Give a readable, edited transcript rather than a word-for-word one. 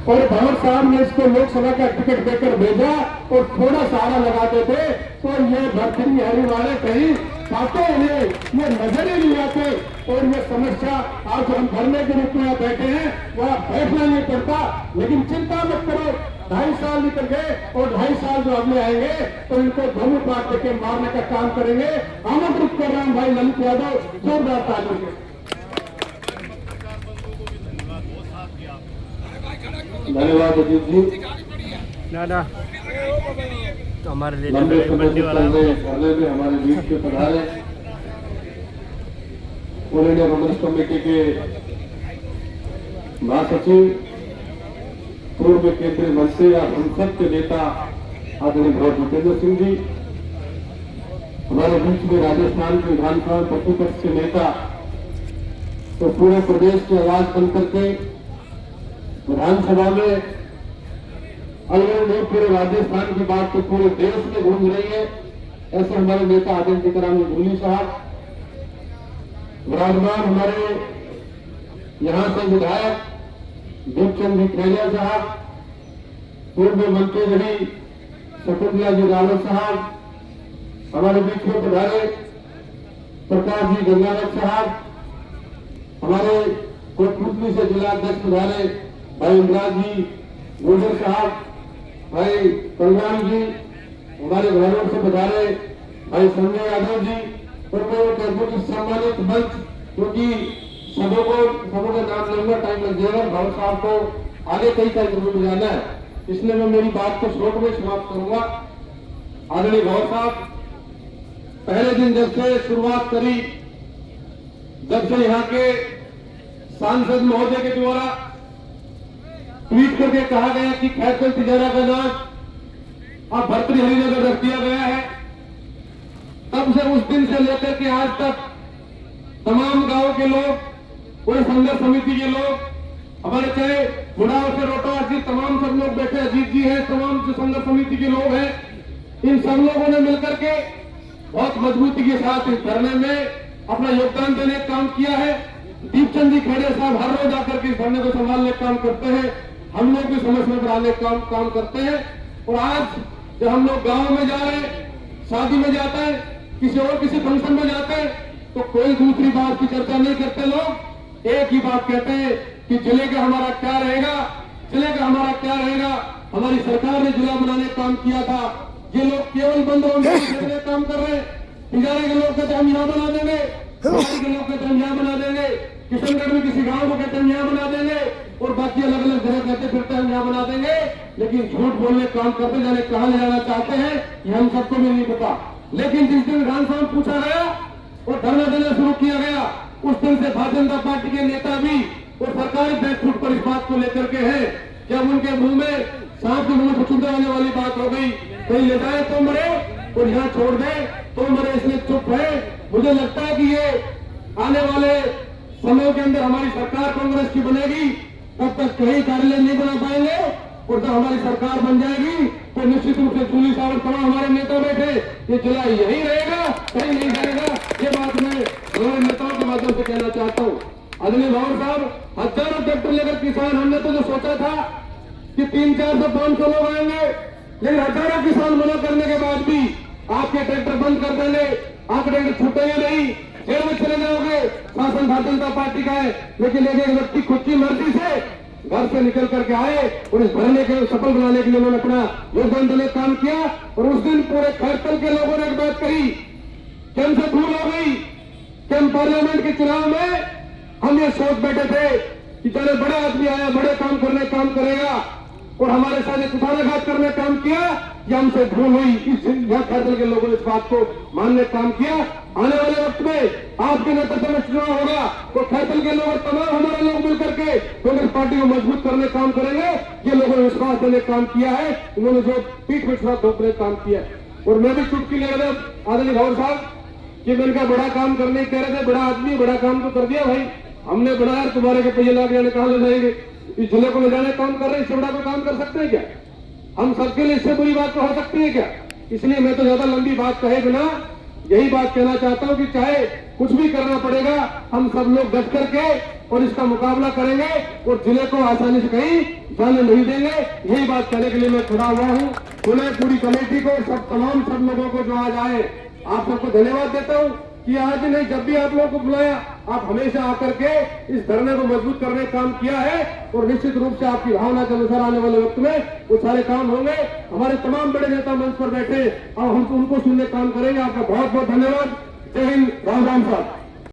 और भंवर साहब ने इसको लोकसभा का टिकट देकर भेजा और थोड़ा सहारा लगाते थे तो ये भर्तरी हरी वाले कहीं पाते इन्हें ये नजर ही नहीं आते। और ये समस्या आज हम धरने के रूप में बैठे हैं, वहाँ बैठना नहीं पड़ता। लेकिन चिंता मत करो, 2.5 साल निकल गए और 2.5 साल जो अगले आएंगे तो इनको धनु पाट देके मारने का काम करेंगे। आमंत्रित कर रहा हूं भाई ललित यादव, जोरदार तालियों से। धन्यवाद अजीत जी। दादा तो हमारे लिए लंबे समय से धरने में हमारे बीच के पधारे ऑल इंडिया कांग्रेस कमेटी के महासचिव, पूर्व केंद्रीय मंत्री और संसद के नेता आदरणीय भगत जितेंद्र सिंह जी, हमारे बीच में राजस्थान के विधानसभा प्रतिपक्ष के नेता, तो पूरे प्रदेश की आवाज बन करके विधानसभा में अलग नहीं, पूरे राजस्थान की बात तो पूरे देश में गूंज रही है। ऐसे हमारे नेता आदरणीय टीकाराम जूली साहब, विराजमान हमारे यहाँ से विधायक दीपचंद जी खेलिया साहब, पूर्व मंत्री रही शकुंतला जी रावत साहब, हमारे बीच में पधारे प्रकाश जी गंगावत साहब, हमारे कोटपुतली से जिला अध्यक्ष पधारे भाई इंदिरा जी गुर्जर साहब, भाई कल्याण जी, हमारे घरों से पधारे भाई संजय यादव जी, और मैं वो कहता हूँ कि सम्मानित मंच, क्योंकि सबों का नाम लूंगा टाइम लग जाएगा, भाव साहब को आगे कई कार्यक्रमों में जाना है, इसलिए मैं मेरी बात को श्लोक में समाप्त करूंगा। आदरणीय भाव साहब, पहले दिन जब से शुरुआत करी, जब से यहाँ के सांसद महोदय के द्वारा ट्वीट करके कहा गया कि खैरकल तिजारा का नाम अब भर्तरी हरिनगर रख दिया गया है, तब से उस दिन से लेकर के आज तक तमाम गांव के लोग, पूरे संघर्ष समिति के लोग, हमारे चाहे बुढ़ाओ से रोटावार जी, तमाम सब लोग बैठे, अजीत जी हैं, तमाम जो संघर्ष समिति के लोग हैं, इन सब लोगों ने मिलकर के बहुत मजबूती के साथ इस धरने में अपना योगदान देने का काम किया है। दीपचंद जी खेड़े साहब हर रोज आकर के इस धरने को संभालने का काम करते हैं, हम लोग भी समस्या बढ़ाने का काम करते हैं। और आज जब हम लोग गांव में जा रहे हैं, शादी में जाते हैं, किसी फंक्शन में जाते हैं, तो कोई दूसरी बात की चर्चा नहीं करते, लोग एक ही बात कहते हैं कि जिले का हमारा क्या रहेगा, जिले का हमारा क्या रहेगा। हमारी सरकार ने जिला बनाने का काम किया था, ये लोग केवल बंदरों में काम कर रहे हैं। तिजारे के लोग कहते हम यहाँ बना देंगे, के लोग कहते हम यहाँ बना देंगे, किशनगढ़ में किसी गांव को कहते हैं यहाँ बना देंगे, और बाकी अलग अलग जगह कहते फिरते हम यहाँ बना देंगे। लेकिन झूठ बोलने काम करते जाने कहाँ ले जाना चाहते हैं ये हम सबको भी नहीं पता। लेकिन जिस दिन विधानसभा में पूछा गया और धरना देना शुरू किया गया, उस दिन से भारतीय जनता पार्टी के नेता भी और सरकारी बैकफुट पर इस बात को लेकर के है कि अब उनके मुंह में सांप के मुंह में छुंदे आने वाली बात हो गई, कहीं ले जाए तो मरे और यहाँ छोड़ दे तो मरे, इसलिए चुप है। मुझे लगता है कि ये आने वाले समय के अंदर हमारी सरकार कांग्रेस की बनेगी, तब तक कहीं कार्यालय नहीं बना पाएंगे, और जब हमारी सरकार बन जाएगी तो निश्चित रूप से जूली साहब और तमाम हमारे नेता बैठे, ये जिला यही रहेगा, कहीं नहीं जाएगा। ये बात मैं हमारे नेताओं के माध्यम से कहना चाहता हूँ। आदरणीय भंवर साहब, हजारों ट्रैक्टर लेकर किसान, हमने तो जो सोचा था कि 300-400-500 लोग आएंगे, लेकिन हजारों किसान मना करने के बाद भी आपके ट्रैक्टर बंद कर देंगे, आपके ट्रैक्टर छूटेंगे नहीं, जेल में चले जाओगे। शासन भारतीय जनता पार्टी का है, लेकिन एक व्यक्ति खुद की मर्जी से घर से निकल करके आए और इस भरने के सफल बनाने के लिए उन्होंने अपना योगदान देने का काम किया। और उस दिन पूरे खैरकल के लोगों ने एक बात कही कि हमसे भूल हो गई कि हम पार्लियामेंट के चुनाव में हम ये सोच बैठे थे कि चले बड़ा आदमी आया, बड़े काम करने काम करेगा, और हमारे साथ कुठाराघात करने का काम किया, ये हमसे भूल हुई। इस खैरकल के लोगों ने इस बात को मानने का काम किया। आने वाले वक्त में आपके नेतृत्व में चुनाव होगा तो खैरकल के लोग और तमाम हमारे लोग मिलकर के कांग्रेस पार्टी को मजबूत करने का काम करेंगे। ये लोगों ने विश्वास देने का काम किया है, उन्होंने जो पीठ विश्वास ढोकने का काम किया है। और मैं भी चुटकी ले रहा था आदरणीय भंवर साहब कि मैंने कहा बड़ा काम करने कह रहे थे, बड़ा आदमी बड़ा काम तो कर दिया भाई, हमने बनाया, तुम्हारे के पहिए लाग जाने कहाँ ले जाएंगे, इस जिले को ले जाने काम कर रहे हैं, इससे बड़ा कोई काम कर सकते हैं क्या? हम सबके लिए इससे बुरी बात तो हो सकती है क्या? इसलिए मैं तो ज्यादा लंबी बात कहे बिना यही बात कहना चाहता हूं कि चाहे कुछ भी करना पड़ेगा, हम सब लोग डट करके और इसका मुकाबला करेंगे और जिले को आसानी से कहीं जाने नहीं देंगे। यही बात कहने के लिए मैं खड़ा हुआ हूं। तो मैं पूरी कमेटी को, सब लोगों को जो आज आए, आप सबको धन्यवाद देता हूं कि आज नहीं, जब भी आप लोगों को बुलाया, आप हमेशा आकर के इस धरने को मजबूत करने का काम किया है और निश्चित रूप से आपकी भावना के अनुसार आने वाले वक्त में वो सारे काम होंगे। हमारे तमाम बड़े नेता मंच पर बैठे, अब हम उनको सुनने काम करेंगे। आपका बहुत बहुत धन्यवाद। जय हिंद। राम राम साहब।